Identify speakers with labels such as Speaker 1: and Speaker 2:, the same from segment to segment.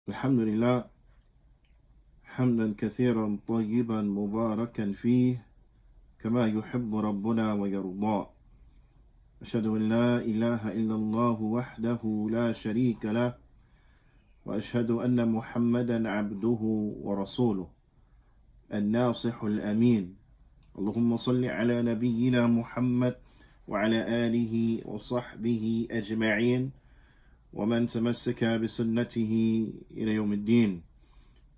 Speaker 1: الحمد لله حمدا كثيرا طيبا مباركا فيه كما يحب ربنا ويرضى. أشهد أن لا إله إلا الله وحده لا شريك له وأشهد أن محمدا عبده ورسوله الناصح الأمين. اللهم صل على نبينا محمد وعلى آله وصحبه أجمعين ومن تمسك بسنته إلى يوم الدين.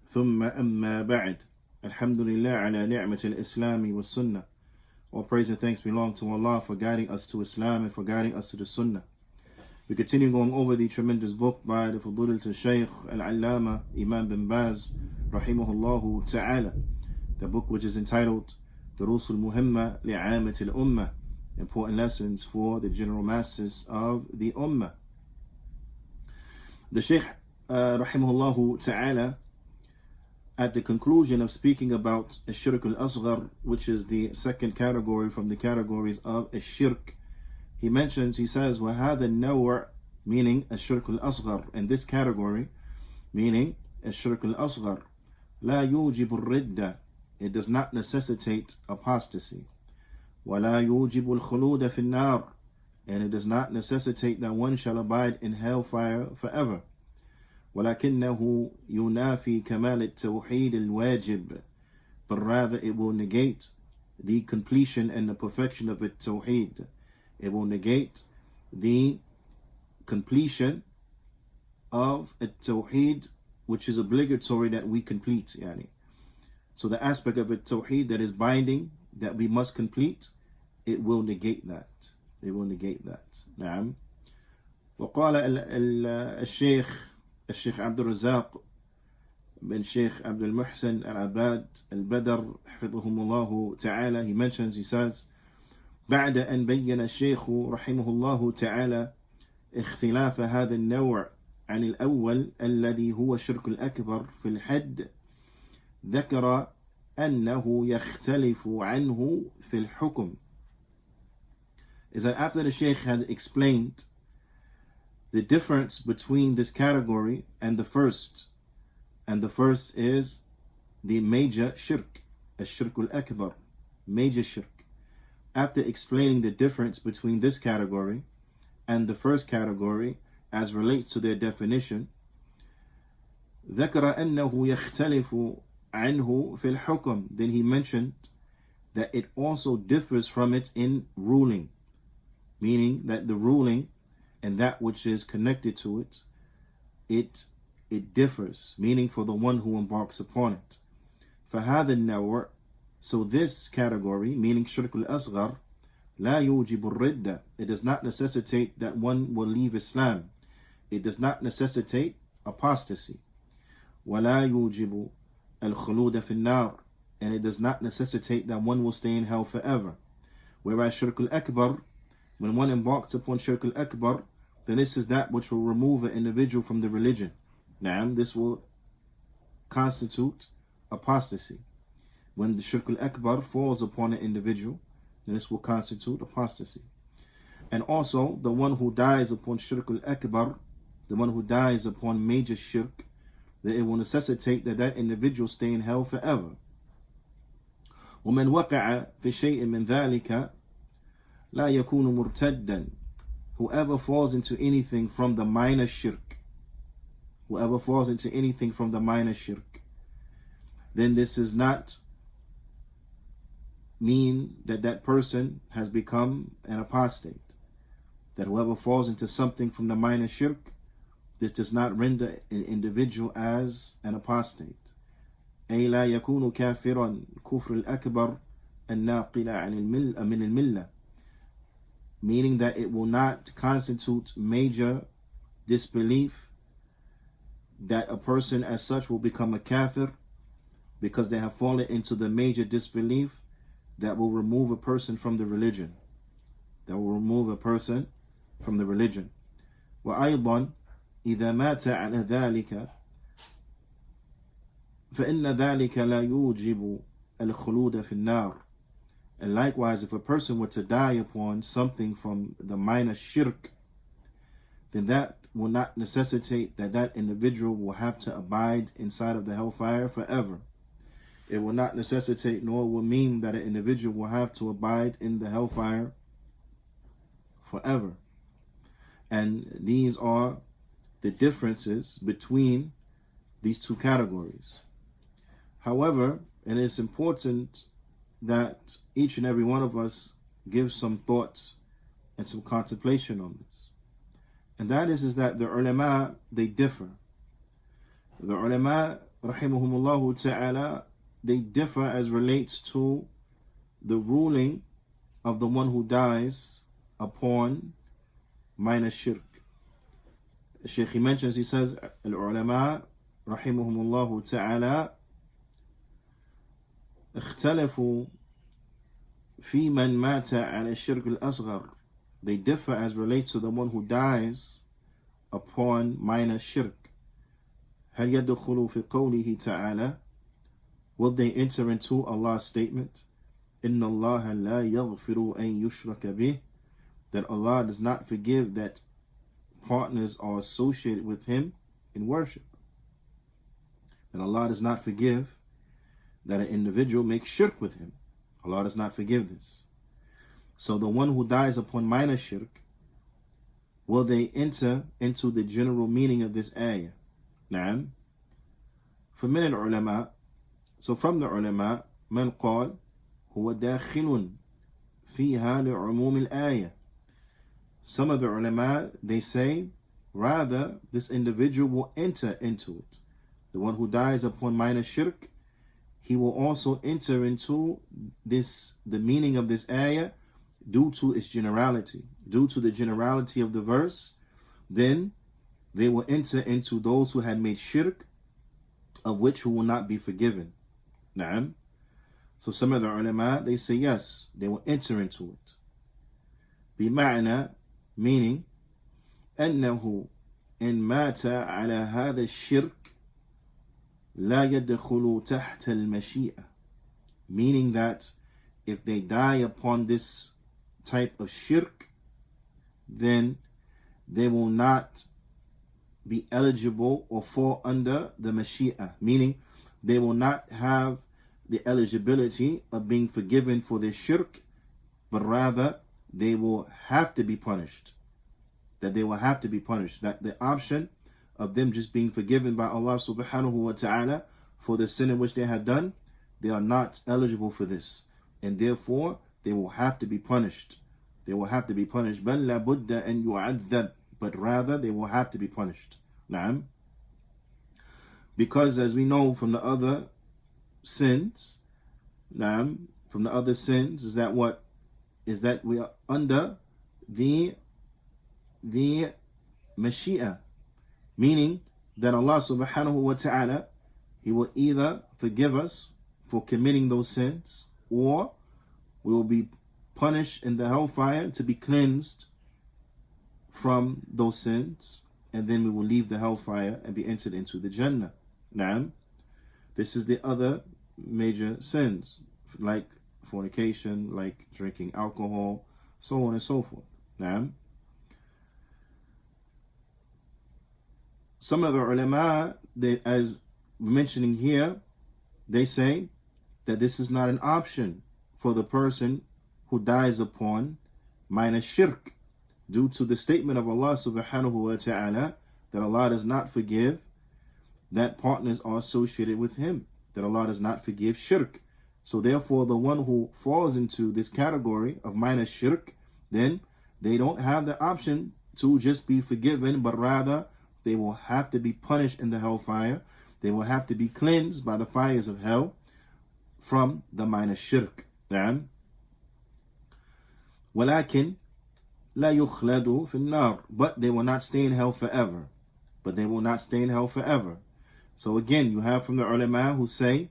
Speaker 1: ثم أما بعد. Alhamdulillah ala ni'mat al-Islam wa sunnah. All praise and thanks belong to Allah for guiding us to Islam and for guiding us to the sunnah. We continue going over the tremendous book by the Fadul al-Shaykh al-Allama Imam bin Baz rahimahullah ta'ala. The book which is entitled Durus al-Muhimma li'amat al-Ummah, important lessons for the general masses of the Ummah. The Shaykh rahimahullah ta'ala, at the conclusion of speaking about Shirk al-Asghar, which is the second category from the categories of Shirk, he says, وَهَذَا النَّوْعِ, meaning Shirk al-Asghar, and this category, meaning Shirk al-Asghar, لَا يُوجِبُ الرِّدَّةِ, it does not necessitate apostasy. وَلَا يُوجِبُ الْخُلُودَ فِي النَّارِ, and it does not necessitate that one shall abide in hellfire forever. ولكنه ينافي كمال التوحيد الواجب, but rather it will negate the completion and the perfection of التوحيد. It will negate the completion of التوحيد, which is obligatory that we complete. So the aspect of التوحيد that is binding, that we must complete, it will negate that. It will negate that. نعم. وقال الشيخ عبد الرزاق بن شيخ عبد المحسن العباد البدر حفظهم الله تعالى, he says, بعد أن بين الشيخ رحمه الله تعالى اختلاف هذا النوع عن الأول الذي هو الشرك الأكبر في الحد, ذكر أنه يختلف عنه في الحكم. Is that after the Shaykh had explained the difference between this category and the first is the major shirk, الشرك الأكبر, major shirk. After explaining the difference between this category and the first category as relates to their definition, ذكر أنه يختلف عنه في الحكم, then he mentioned that it also differs from it in ruling, meaning that the ruling and that which is connected to it, it differs, meaning for the one who embarks upon it. فهذا النوع, so this category, meaning Shirk al-Asghar, لا يوجب الردة, it does not necessitate that one will leave Islam. It does not necessitate apostasy. ولا يوجب الخلود في النار, and it does not necessitate that one will stay in hell forever. Whereas Shirk al-Akbar, when one embarks upon Shirk al-Akbar, then this is that which will remove an individual from the religion. Now, this will constitute apostasy. When the Shirk al-Akbar falls upon an individual, then this will constitute apostasy. And also, the one who dies upon Shirk al-Akbar, the one who dies upon major shirk, that it will necessitate that that individual stay in hell forever. ومن وقع في شيء من ذلك لا يكون مرتدا, whoever falls into anything from the minor shirk, then this does not mean that that person has become an apostate. That whoever falls into something from the minor shirk, this does not render an individual as an apostate. أي لا يكون كافرا كفر الأكبر الناقل من الملة, meaning that it will not constitute major disbelief, that a person as such will become a kafir because they have fallen into the major disbelief that will remove a person from the religion. وأيضا إذا مات على ذلك فإن ذلك لا يوجب الخلود في النار. And likewise, if a person were to die upon something from the minor shirk, then that will not necessitate that that individual will have to abide inside of the hellfire forever. It will not necessitate nor will mean that an individual will have to abide in the hellfire forever. And these are the differences between these two categories. However, it is important that each and every one of us give some thoughts and some contemplation on this. And that is that the ulama, they differ. The ulama, rahimahumullah ta'ala, they differ as relates to the ruling of the one who dies upon minor shirk. The Shaykh, he mentions, he says, al-ulama, rahimahumullah ta'ala, اختلفوا في من مات على الشرك الأصغر. They differ as relates to the one who dies upon minor shirk. هل يدخل في قوله تعالى? Will they enter into Allah's statement? إن الله لا يغفر أن يشرك به. That Allah does not forgive that partners are associated with Him in worship. And Allah does not forgive that an individual makes shirk with Him. Allah does not forgive this. So the one who dies upon minor shirk, will they enter into the general meaning of this ayah? Na'am. فمن العلماء, so from the ulama, من قال هو داخل فيها لعموم الآية. Some of the ulama, they say, rather, this individual will enter into it. The one who dies upon minor shirk, he will also enter into this, the meaning of this ayah, due to its generality, due to the generality of the verse. Then they will enter into those who had made shirk, of which who will not be forgiven. Na'am. So some of the ulama, they say yes, they will enter into it. بمعنى, meaning أنه إن مات على هذا الشرك لا يدخل تحت المشيئة. Meaning that if they die upon this type of shirk, then they will not be eligible or fall under the mashi'ah, meaning they will not have the eligibility of being forgiven for their shirk, but rather they will have to be punished. That they will have to be punished. That the option of them just being forgiven by Allah subhanahu wa ta'ala for the sin in which they had done, they are not eligible for this. And therefore, they will have to be punished. They will have to be punished. بَلْ لَا بُدَّ أَنْ يُعَذَّبْ. But rather, they will have to be punished. Naam. Because as we know from the other sins, naam, from the other sins, is that what? Is that we are under the Mashi'ah. Meaning that Allah subhanahu wa ta'ala, He will either forgive us for committing those sins, or we will be punished in the hellfire to be cleansed from those sins, and then we will leave the hellfire and be entered into the Jannah. Naam. This is the other major sins, like fornication, like drinking alcohol, so on and so forth. Naam. Some of the ulama, they, as mentioning here, they say that this is not an option for the person who dies upon minor shirk, due to the statement of Allah subhanahu wa ta'ala that Allah does not forgive that partners are associated with Him, that Allah does not forgive shirk. So therefore, the one who falls into this category of minor shirk, then they don't have the option to just be forgiven, but rather they will have to be punished in the hellfire. They will have to be cleansed by the fires of hell from the minor shirk. وَلَكِنْ لَا يُخْلَدُ فِي النَّارِ. But they will not stay in hell forever. But they will not stay in hell forever. So again, you have from the ulama who say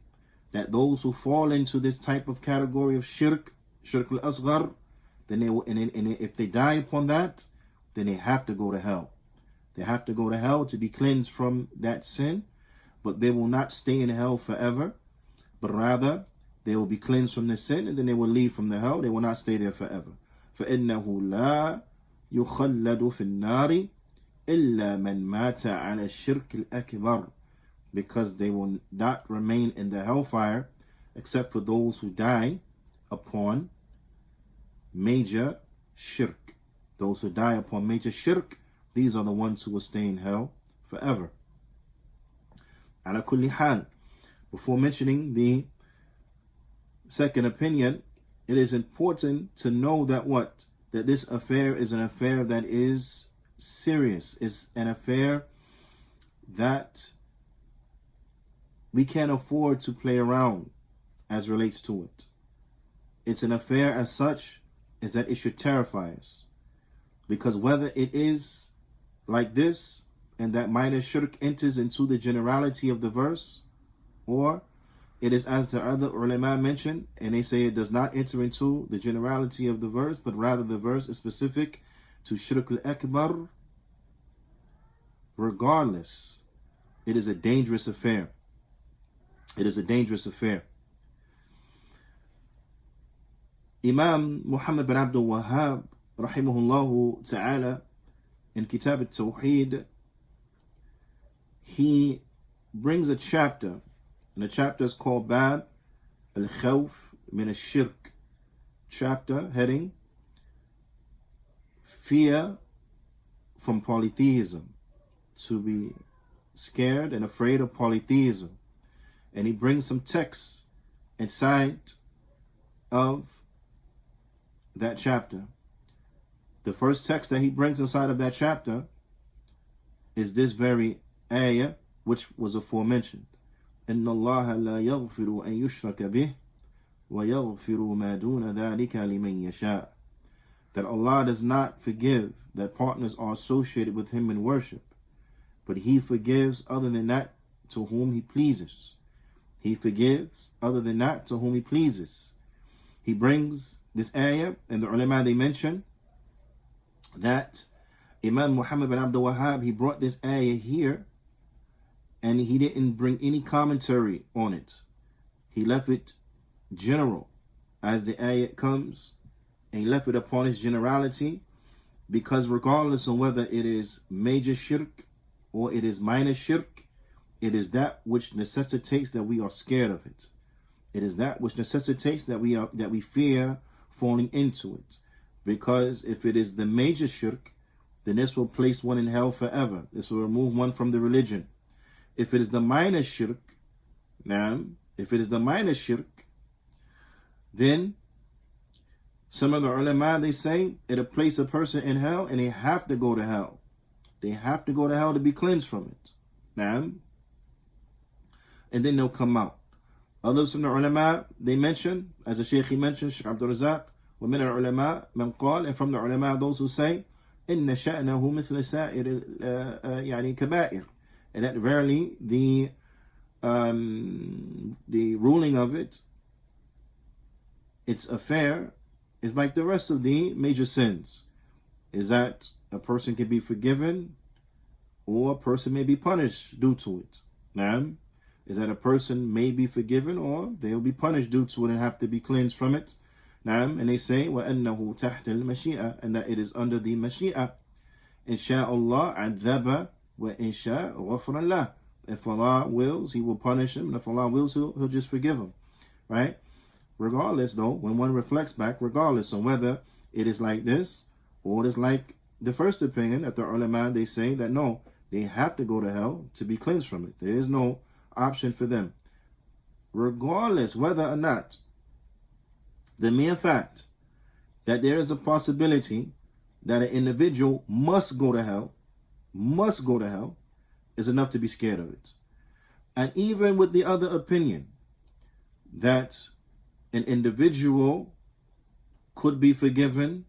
Speaker 1: that those who fall into this type of category of shirk, shirk al-asghar, then they will, and if they die upon that, then they have to go to hell. They have to go to hell to be cleansed from that sin, but they will not stay in hell forever, but rather they will be cleansed from the sin, and then they will leave from the hell. They will not stay there forever. فَإِنَّهُ لَا يُخَلَّدُ فِي النَّارِ إِلَّا مَنْ مَاتَ عَلَى الشِّرْكِ الْأَكْبَرِ, because they will not remain in the hellfire except for those who die upon major shirk. Those who die upon major shirk, these are the ones who will stay in hell forever. Ala kulli hal, before mentioning the second opinion, it is important to know that what? That this affair is an affair that is serious. It's an affair that we can't afford to play around as relates to it. It's an affair as such is that it should terrify us. Because whether it is like this and that minor shirk enters into the generality of the verse, or it is as the other ulama mentioned, and they say it does not enter into the generality of the verse, but rather the verse is specific to Shirk al-Akbar, regardless, it is a dangerous affair. It is a dangerous affair. Imam Muhammad bin Abdul Wahhab, rahimahullah ta'ala, in Kitab al-Tawheed, he brings a chapter, and the chapter is called Bab al-Khawf min al-Shirk. Chapter heading, Fear from Polytheism, to be scared and afraid of polytheism. And he brings some texts inside of that chapter. The first text that he brings inside of that chapter is this very ayah, which was aforementioned. إِنَّ اللَّهَ لَا يَغْفِرُ أَن يُشْرَكَ بِهِ وَيَغْفِرُ مَا دُونَ ذَلِكَ لِمَن يَشَاءُ. That Allah does not forgive that partners are associated with him in worship, but he forgives other than that to whom he pleases. He forgives other than that to whom he pleases. He brings this ayah, and the ulama, they mention that Imam Muhammad bin Abdul Wahhab, he brought this ayah here, and he didn't bring any commentary on it. He left it general as the ayah comes, and he left it upon its generality, because regardless of whether it is major shirk or it is minor shirk, it is that which necessitates that we are scared of it. It is that which necessitates that we fear falling into it. Because if it is the major shirk, then this will place one in hell forever. This will remove one from the religion. If it is the minor shirk, then some of the ulama, they say it'll place a person in hell and they have to go to hell. They have to go to hell to be cleansed from it. And then they'll come out. Others from the ulama, they mention, as the Shaykh he mentioned, Shaykh Abdul Razak, وَمِنَ الْعُلَمَاء مَنْ قَالَ, and from the ulama, those who say, إِنَّ شَأْنَهُ مِثْلَ سَائِرِ يعني كَبَائِرِ, and that verily the ruling of it, its affair, is like the rest of the major sins, is that a person can be forgiven or a person may be punished due to it. Is that a person may be forgiven or they'll be punished due to it and have to be cleansed from it. And they say وَأَنَّهُ تَحْتَ الْمَشِيئَةِ, and that it is under the Mashi'ah. إِنْ شَاءَ اللَّهُ عَذَّبَ وَإِنْ شَاءَ غَفَرَ اللَّهُ. If Allah wills, he will punish him, and if Allah wills, he'll just forgive him. Right? Regardless, though, when one reflects back, regardless on whether it is like this or it is like the first opinion that the ulama, they say that no, they have to go to hell to be cleansed from it. There is no option for them. Regardless whether or not the mere fact that there is a possibility that an individual must go to hell, is enough to be scared of it. And even with the other opinion that an individual could be forgiven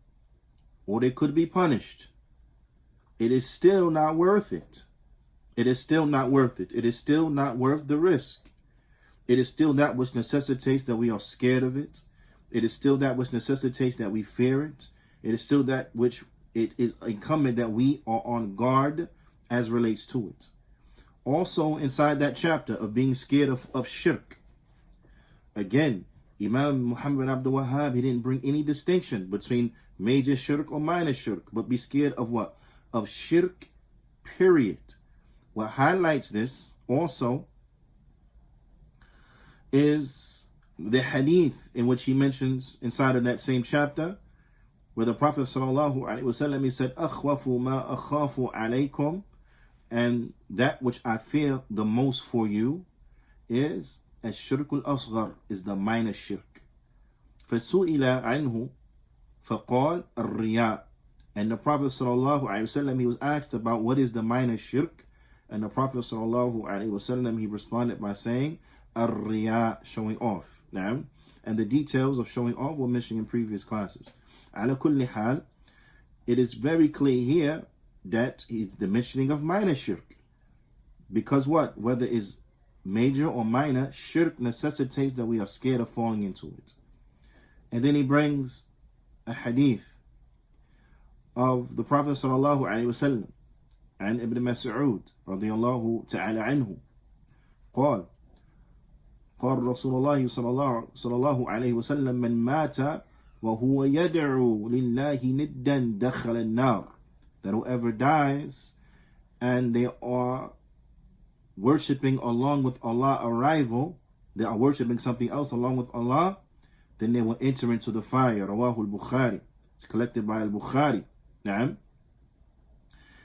Speaker 1: or they could be punished, it is still not worth it. It is still not worth it. It is still not worth the risk. It is still that which necessitates that we are scared of it. It is still that which necessitates that we fear it. It is still that which it is incumbent that we are on guard as relates to it. Also inside that chapter of being scared of shirk, again, Imam Muhammad bin Abdul Wahhab, he didn't bring any distinction between major shirk or minor shirk, but be scared of what? Of shirk period. What highlights this also is the hadith in which he mentions inside of that same chapter, where the Prophet ﷺ, he said, أَخْوَفُ مَا أَخَافُ عَلَيْكُمْ, and that which I fear the most for you is الشرك الأصغر, is the minor shirk. فَسُئِلَ عَنْهُ فَقَالَ الرِّيَاء, and the Prophet ﷺ, he was asked about what is the minor shirk, and the Prophet ﷺ, he responded by saying الرِّيَاء, showing off. Now, and the details of showing off were mentioned in previous classes. على كل حال, it is very clear here that it's the mentioning of minor shirk, because what, whether it's major or minor, shirk necessitates that we are scared of falling into it. And then he brings a hadith of the Prophet sallallahu alaihi wasallam عن ابن مسعود رضي الله تعالى عنه قال رسول الله صلى الله عليه وسلم من مات وهو يدعو لله ندا دخل النار, that whoever dies and they are worshipping along with Allah a rival, they are worshipping something else along with Allah, then they will enter into the fire. Rawahu al-Bukhari, it's collected by al-Bukhari. Naam.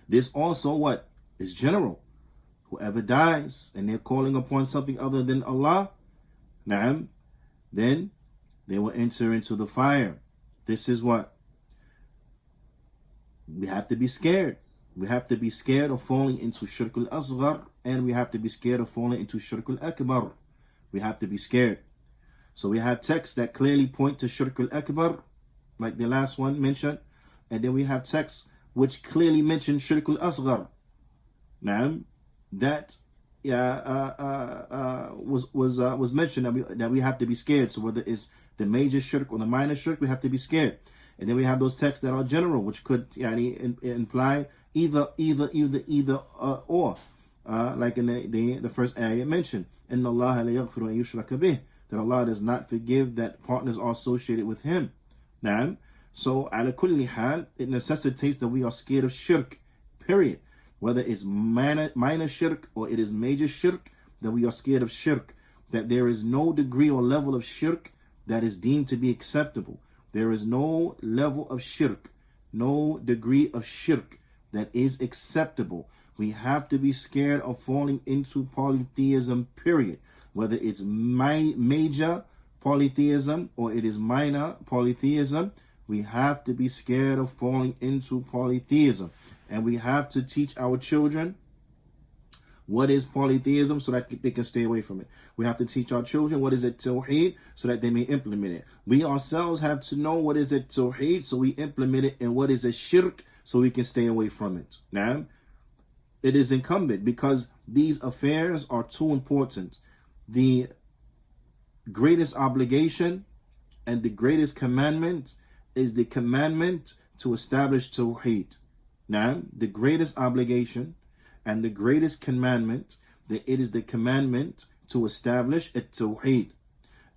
Speaker 1: This also what is general. Whoever dies and they're calling upon something other than Allah, naam, then they will enter into the fire. This is what we have to be scared. We have to be scared of falling into Shirk al-Asghar, and we have to be scared of falling into Shirk al-Akbar. We have to be scared. So we have texts that clearly point to Shirk al-Akbar, like the last one mentioned, and then we have texts which clearly mention Shirk al-Asghar. Naam, that was mentioned that we have to be scared. So whether it's the major shirk or the minor shirk, we have to be scared. And then we have those texts that are general, which could imply either or. Like in the first ayah mentioned, إِنَّ اللَّهَ لَا يَغْفِرُ أَن يُشْرَكَ بِهِ, that Allah does not forgive that partners are associated with Him. Naam. So, ala kulli hal, it necessitates that we are scared of shirk, period. Whether it's minor shirk or it is major shirk, that we are scared of shirk. That there is no degree or level of shirk that is deemed to be acceptable. There is no level of shirk, no degree of shirk that is acceptable. We have to be scared of falling into polytheism, period. Whether it's major polytheism or it is minor polytheism, we have to be scared of falling into polytheism. And we have to teach our children what is polytheism so that they can stay away from it. We have to teach our children what is it tawheed so that they may implement it. We ourselves have to know what is it tawheed so we implement it, and what is a shirk so we can stay away from it. Now, it is incumbent, because these affairs are too important. The greatest obligation and the greatest commandment is the commandment to establish tawheed. Now, the greatest obligation and the greatest commandment, that it is the commandment to establish a tawheed.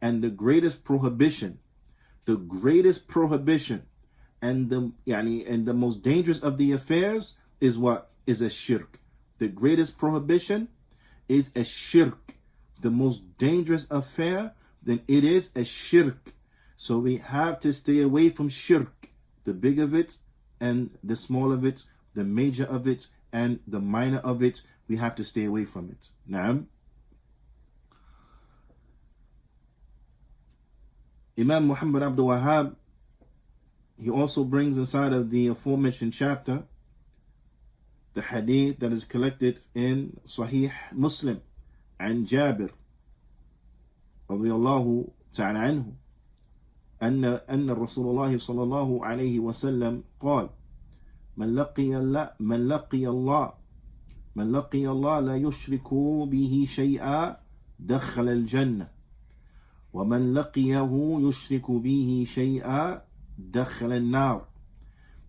Speaker 1: And the greatest prohibition and the most dangerous of the affairs is what? Is a shirk. The greatest prohibition is a shirk. The most dangerous affair, then it is a shirk. So we have to stay away from shirk, the big of it and the small of it, the major of it and the minor of it. We have to stay away from it. Now, Imam Muhammad Abdul Wahhab, he also brings inside of the aforementioned chapter the hadith that is collected in Sahih Muslim and Jabir radiyallahu ta'ala anhu أن رسول الله صلى الله عليه وسلم قال من لقي الله لا يشرك به شيئا دخل الجنة ومن لقيه يشرك به شيئا دخل النار.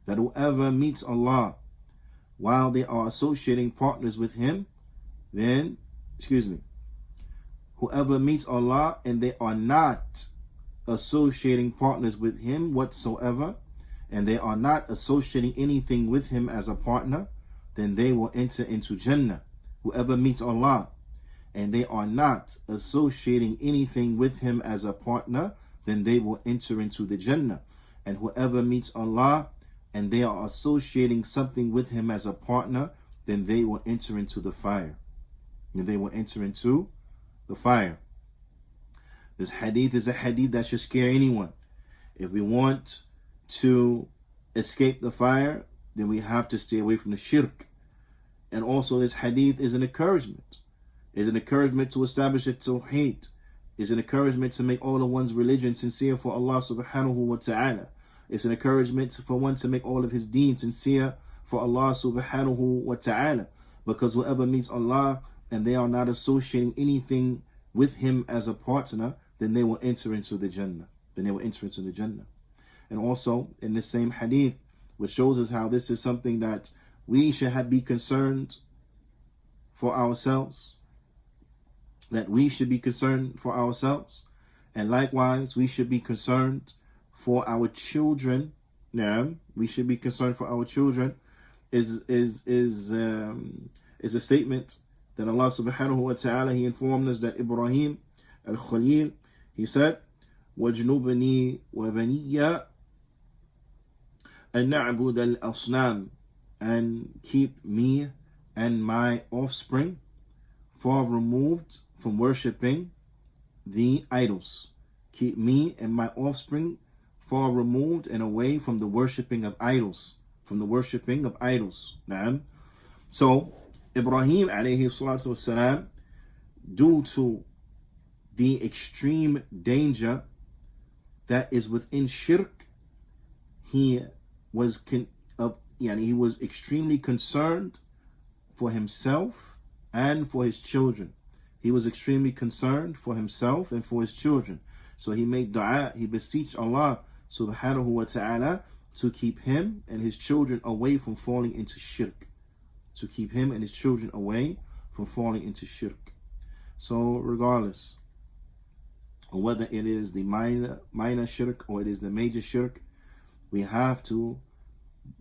Speaker 1: That whoever meets Allah while they are associating partners with Him, then, whoever meets Allah and they are not associating partners with Him whatsoever, and they are not associating anything with Him as a partner, then they will enter into Jannah. Whoever meets Allah and they are not associating anything with him as a partner, then they will enter into the Jannah. And whoever meets Allah and they are associating something with him as a partner, then they will enter into the fire. And they will enter into the fire. This hadith is a hadith that should scare anyone. If we want to escape the fire, then we have to stay away from the shirk. And also this hadith is an encouragement. It's an encouragement to establish a tawheed. It's an encouragement to make all of one's religion sincere for Allah subhanahu wa ta'ala. It's an encouragement for one to make all of his deen sincere for Allah subhanahu wa ta'ala. Because whoever meets Allah and they are not associating anything with him as a partner, then they will enter into the Jannah. Then they will enter into the Jannah. And also in the same hadith, which shows us how this is something that we should be concerned for ourselves. That we should be concerned for ourselves. And likewise, we should be concerned for our children. Now, we should be concerned for our children is a statement that Allah subhanahu wa ta'ala, he informed us that Ibrahim al-Khalil, he said, وَجْنُبْنِي وَبَنِيَّ أَن نَعْبُدَ الْأَصْنَامِ, and keep me and my offspring far removed from worshipping the idols. Keep me and my offspring far removed and away from the worshipping of idols. From the worshipping of idols. Naam. So, Ibrahim alayhi salatu wasalam, due to the extreme danger that is within shirk, he was extremely concerned for himself and for his children. He was extremely concerned for himself and for his children. So he made dua, he beseeched Allah subhanahu wa ta'ala to keep him and his children away from falling into shirk. To keep him and his children away from falling into shirk. So regardless of whether it is the minor shirk or it is the major shirk, we have to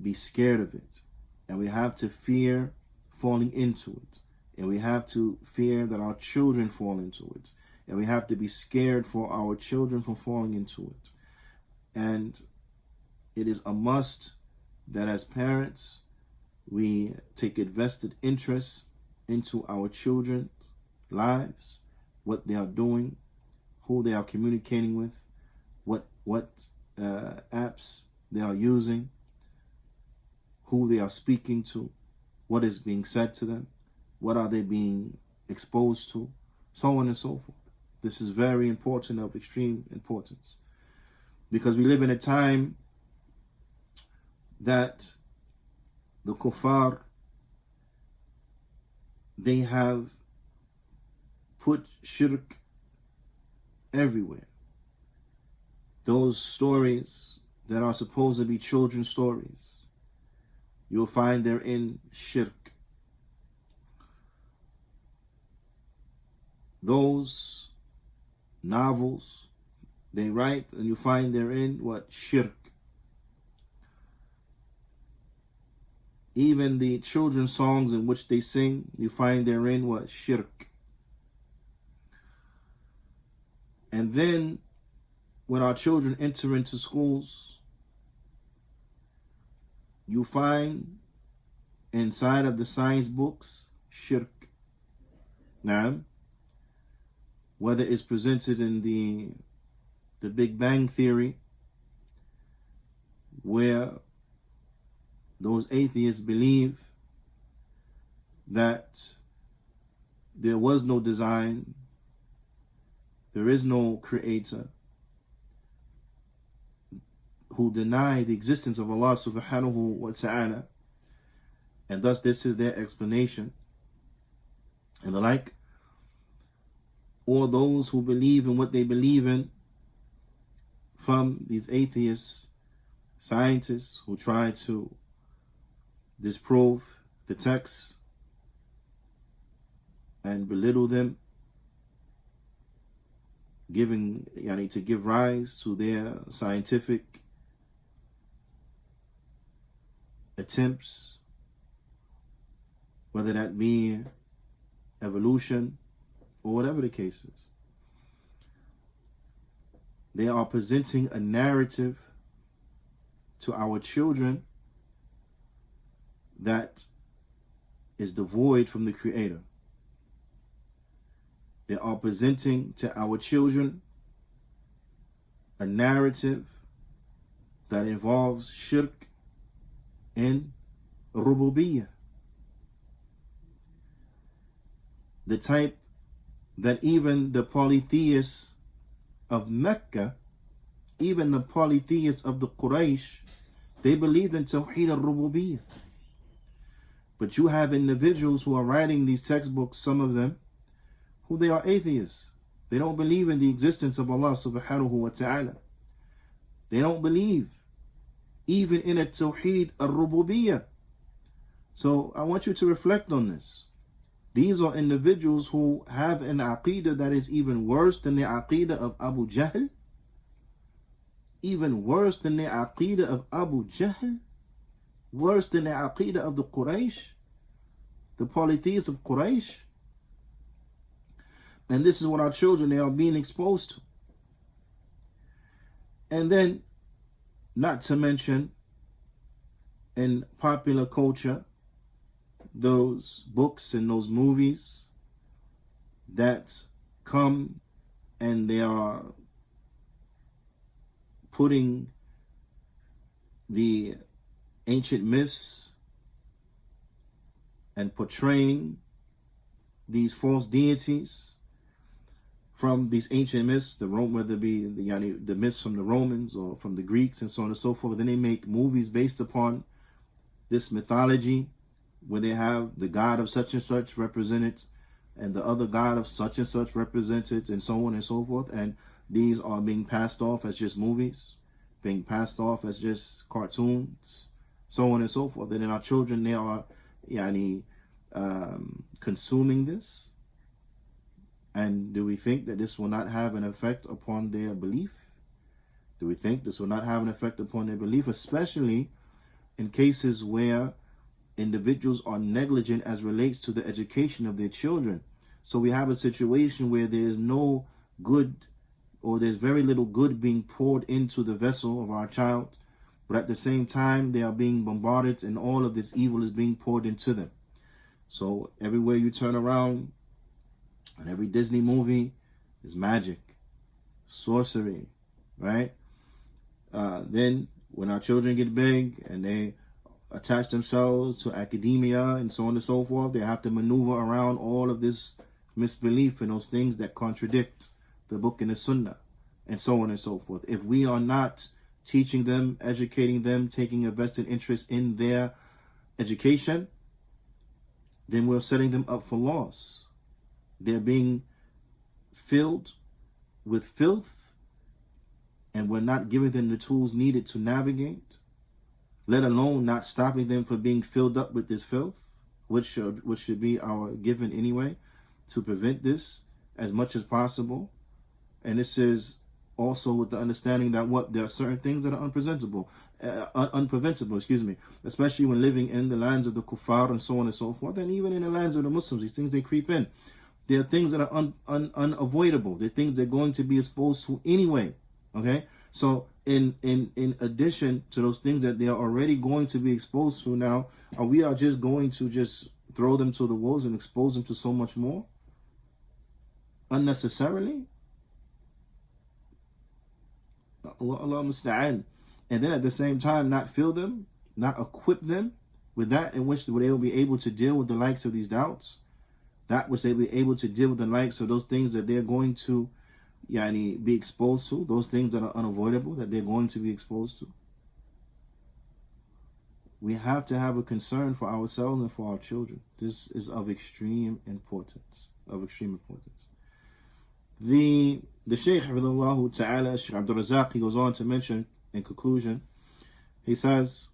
Speaker 1: be scared of it. And we have to fear falling into it. And we have to fear that our children fall into it. And we have to be scared for our children from falling into it. And it is a must that as parents, we take a vested interest into our children's lives, what they are doing, who they are communicating with, what apps they are using, who they are speaking to, what is being said to them, what are they being exposed to, so on and so forth. This is very important, of extreme importance, because we live in a time that the kuffar, they have put shirk everywhere. Those stories that are supposed to be children's stories, you'll find they're in shirk. Those novels they write, and you find they're in what? Shirk. Even the children's songs in which they sing, you find they're in what? Shirk. And then when our children enter into schools, you find inside of the science books, shirk. Now, whether it's presented in the Big Bang Theory, where those atheists believe that there was no design, there is no creator, who deny the existence of Allah subhanahu wa ta'ala, and thus this is their explanation, and the like, or those who believe in what they believe in from these atheists, scientists who try to disprove the texts and belittle them, to give rise to their scientific attempts whether that be evolution or whatever the case is. They are presenting a narrative to our children that is devoid from the Creator. They are presenting to our children a narrative that involves shirk and rububiyyah. The type that even the polytheists of Mecca, even the polytheists of the Quraysh, they believed in Tawheed al-Rububiyyah. But you have individuals who are writing these textbooks, some of them, who they are atheists. They don't believe in the existence of Allah subhanahu wa ta'ala. They don't believe even in a Tawheed al-Rububiyyah. So I want you to reflect on this. These are individuals who have an aqeedah that is even worse than the aqeedah of Abu Jahl. Even worse than the aqeedah of Abu Jahl. Worse than the aqeedah of the Quraysh, the polytheists of Quraysh. And this is what our children, they are being exposed to. And then, not to mention, in popular culture, those books and those movies that come and they are putting the ancient myths and portraying these false deities from these ancient myths, whether it be the myths from the Romans or from the Greeks and so on and so forth. Then they make movies based upon this mythology, where they have the god of such and such represented and the other god of such and such represented, and so on and so forth. And these are being passed off as just movies, being passed off as just cartoons, so on and so forth. And then our children, they are consuming this. And do we think that this will not have an effect upon their belief? Do we think this will not have an effect upon their belief, especially in cases where individuals are negligent as relates to the education of their children? So we have a situation where there is no good, or there's very little good being poured into the vessel of our child, but at the same time they are being bombarded and all of this evil is being poured into them. So everywhere you turn around, in every Disney movie, is magic, sorcery, right? Then when our children get big and they attach themselves to academia and so on and so forth, they have to maneuver around all of this misbelief and those things that contradict the book and the sunnah, and so on and so forth. If we are not teaching them, educating them, taking a vested interest in their education, then we're setting them up for loss. They're being filled with filth, and we're not giving them the tools needed to navigate, let alone not stopping them from being filled up with this filth, which should be our given anyway, to prevent this as much as possible. And this is also with the understanding that there are certain things that are unpreventable, especially when living in the lands of the kuffar and so on and so forth, and even in the lands of the Muslims. These things, they creep in. There are things that are unavoidable. There are things they're going to be exposed to anyway. Okay, so in addition to those things that they are already going to be exposed to now, we are just going to just throw them to the wolves and expose them to so much more unnecessarily? Allah musta'an. And then at the same time not fill them, not equip them with that in which they will be able to deal with the likes of these doubts, that which they will be able to deal with the likes of those things that they're going to be exposed to, those things that are unavoidable that they're going to be exposed to. We have to have a concern for ourselves and for our children. This is of extreme importance. The Shaykh Hafidhullah Ta'ala, Shaykh Abdul Razak, he goes on to mention in conclusion, he says,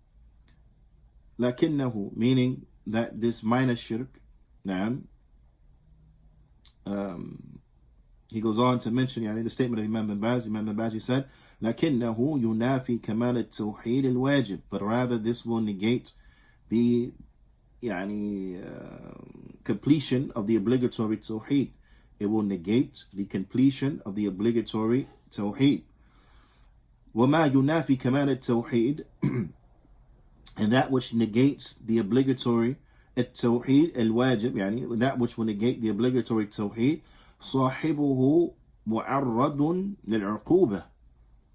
Speaker 1: لَكِنَّهُ, meaning that this minor shirk, he goes on to mention the statement of Imam bin Baz. Imam bin Baz, he said, لَكِنَّهُ يُنَافِي كَمَالَ التَّوْحِيدِ الْوَاجِبِ, but rather this will negate the completion of the obligatory tawheed. It will negate the completion of the obligatory tawheed. وَمَا يُنَافِي كَمَالَ التَّوْحِيد and that which negates the obligatory التوحيد الواجب that which will negate the obligatory tawheed صاحبه معرض للعقوبة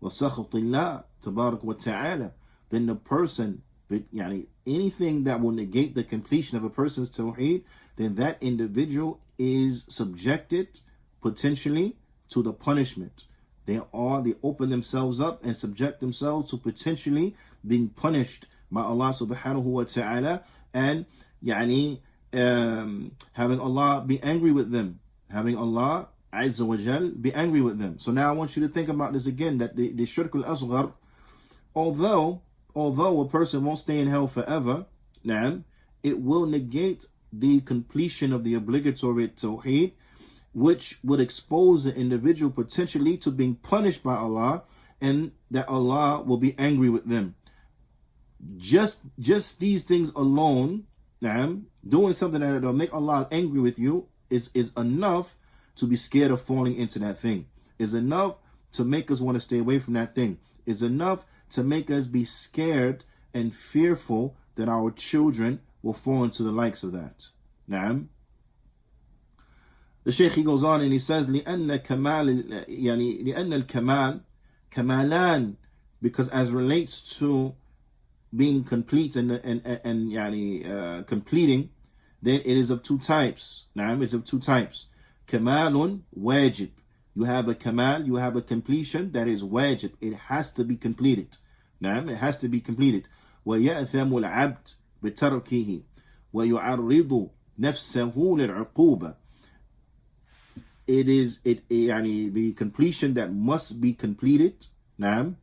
Speaker 1: وسخط الله تبارك وتعالى. Then the person, anything that will negate the completion of a person's tawheed, then that individual is subjected potentially to the punishment. They open themselves up and subject themselves to potentially being punished by Allah subhanahu wa ta'ala, and having Allah be angry with them, having Allah Azza wa Jal be angry with them. So now I want you to think about this again, that the Shirk al-Asghar, although a person won't stay in hell forever, it will negate the completion of the obligatory tawheed, which would expose the individual potentially to being punished by Allah, and that Allah will be angry with them. Just these things alone, doing something that will make Allah angry with you is enough to be scared of falling into that thing. Is enough to make us want to stay away from that thing. Is enough to make us be scared and fearful that our children will fall into the likes of that. The Shaykh, he goes on and he says, لأن الكمال كمالان, because as relates to being complete and completing, then it is of two types. It's of two types. Kamalun wajib. You have a kamal, you have a completion that is wajib. It has to be completed. It has to be completed. وَيَأْثَمُ الْعَبْدُ بِتَرْكِهِ وَيُعَرِّضُ نَفْسَهُ لِلْعُقُوبَةِ. It is the completion that must be completed. The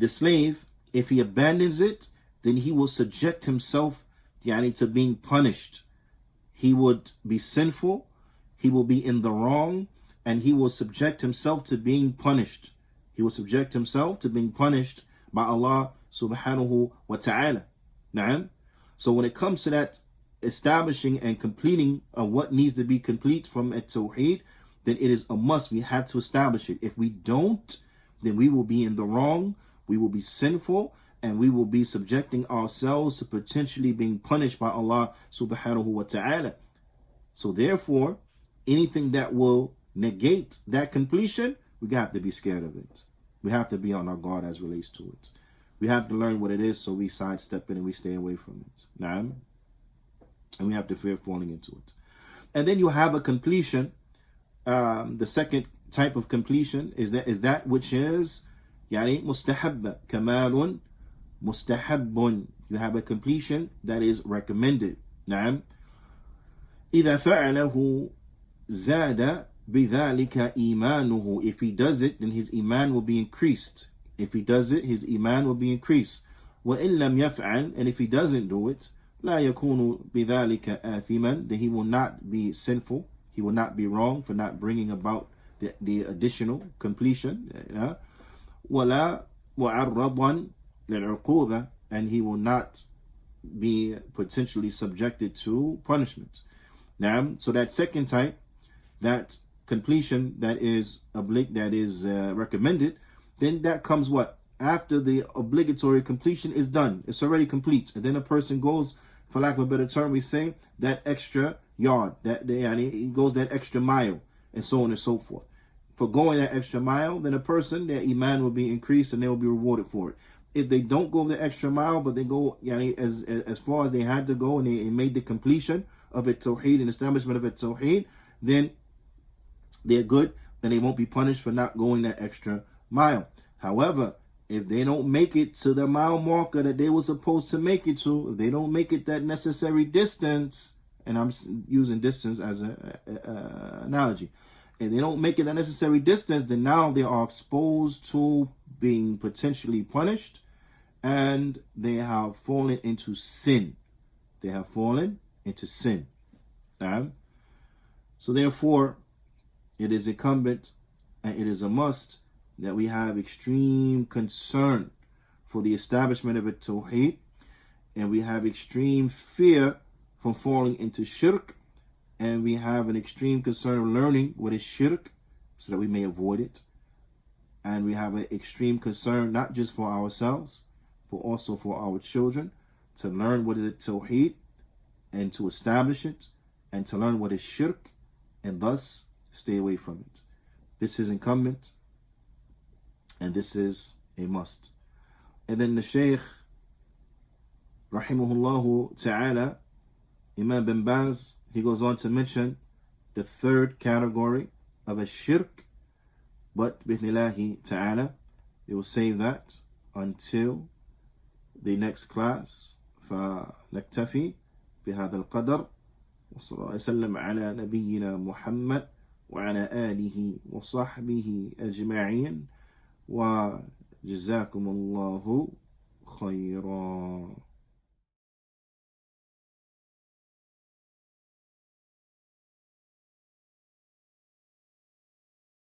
Speaker 1: slave, if he abandons it, then he will subject himself to being punished. He would be sinful, he will be in the wrong, and he will subject himself to being punished. He will subject himself to being punished by Allah subhanahu wa ta'ala. So when it comes to that establishing and completing of what needs to be complete from a tawheed, then it is a must. We have to establish it. If we don't, then we will be in the wrong, we will be sinful, and we will be subjecting ourselves to potentially being punished by Allah subhanahu wa ta'ala. So therefore, anything that will negate that completion, we have to be scared of it. We have to be on our guard as relates to it. We have to learn what it is, so we sidestep it and we stay away from it. And we have to fear falling into it. And then you have a completion. The second type of completion is that which is mustahabba, kamalun mustahabbun. You have a completion that is recommended. إذا فعله زاد بذلك إيمانه. If he does it, then his iman will be increased. If he does it, his iman will be increased. وإن لم يفعل, and if he doesn't do it, لا يكون بذلك آثما, then he will not be sinful. He will not be wrong for not bringing about the additional completion. ولا معرضا للعقوبة, and he will not be potentially subjected to punishment. So that second type, that completion that is recommended, then that comes what? After the obligatory completion is done. It's already complete. And then a person goes, for lack of a better term, we say, that extra yard, he goes that extra mile, and so on and so forth. For going that extra mile, then a person, their iman will be increased and they will be rewarded for it. If they don't go the extra mile, but they go as far as they had to go, and they made the completion of it tawheed and establishment of it tawheed, then they're good, and they won't be punished for not going that extra mile. However, if they don't make it to the mile marker that they were supposed to make it to, if they don't make it that necessary distance, and I'm using distance as an analogy, if they don't make it that necessary distance, then now they are exposed to being potentially punished, and they have fallen into sin. They have fallen into sin. So therefore, it is incumbent and it is a must that we have extreme concern for the establishment of a tawheed, and we have extreme fear from falling into shirk, and we have an extreme concern of learning what is shirk so that we may avoid it. And we have an extreme concern not just for ourselves, but also for our children, to learn what is tawheed and to establish it, and to learn what is shirk and thus stay away from it. This is incumbent and this is a must. And then the Shaykh, rahimahullahu ta'ala, Imam bin Baz, he goes on to mention the third category of a shirk, but bi'ithnillahi ta'ala, we will save that until the next class. فنكتفي بهذا القدر وصلى الله وسلم على نبينا محمد وعلى آله وصحبه أجمعين وجزاكم الله خيرا.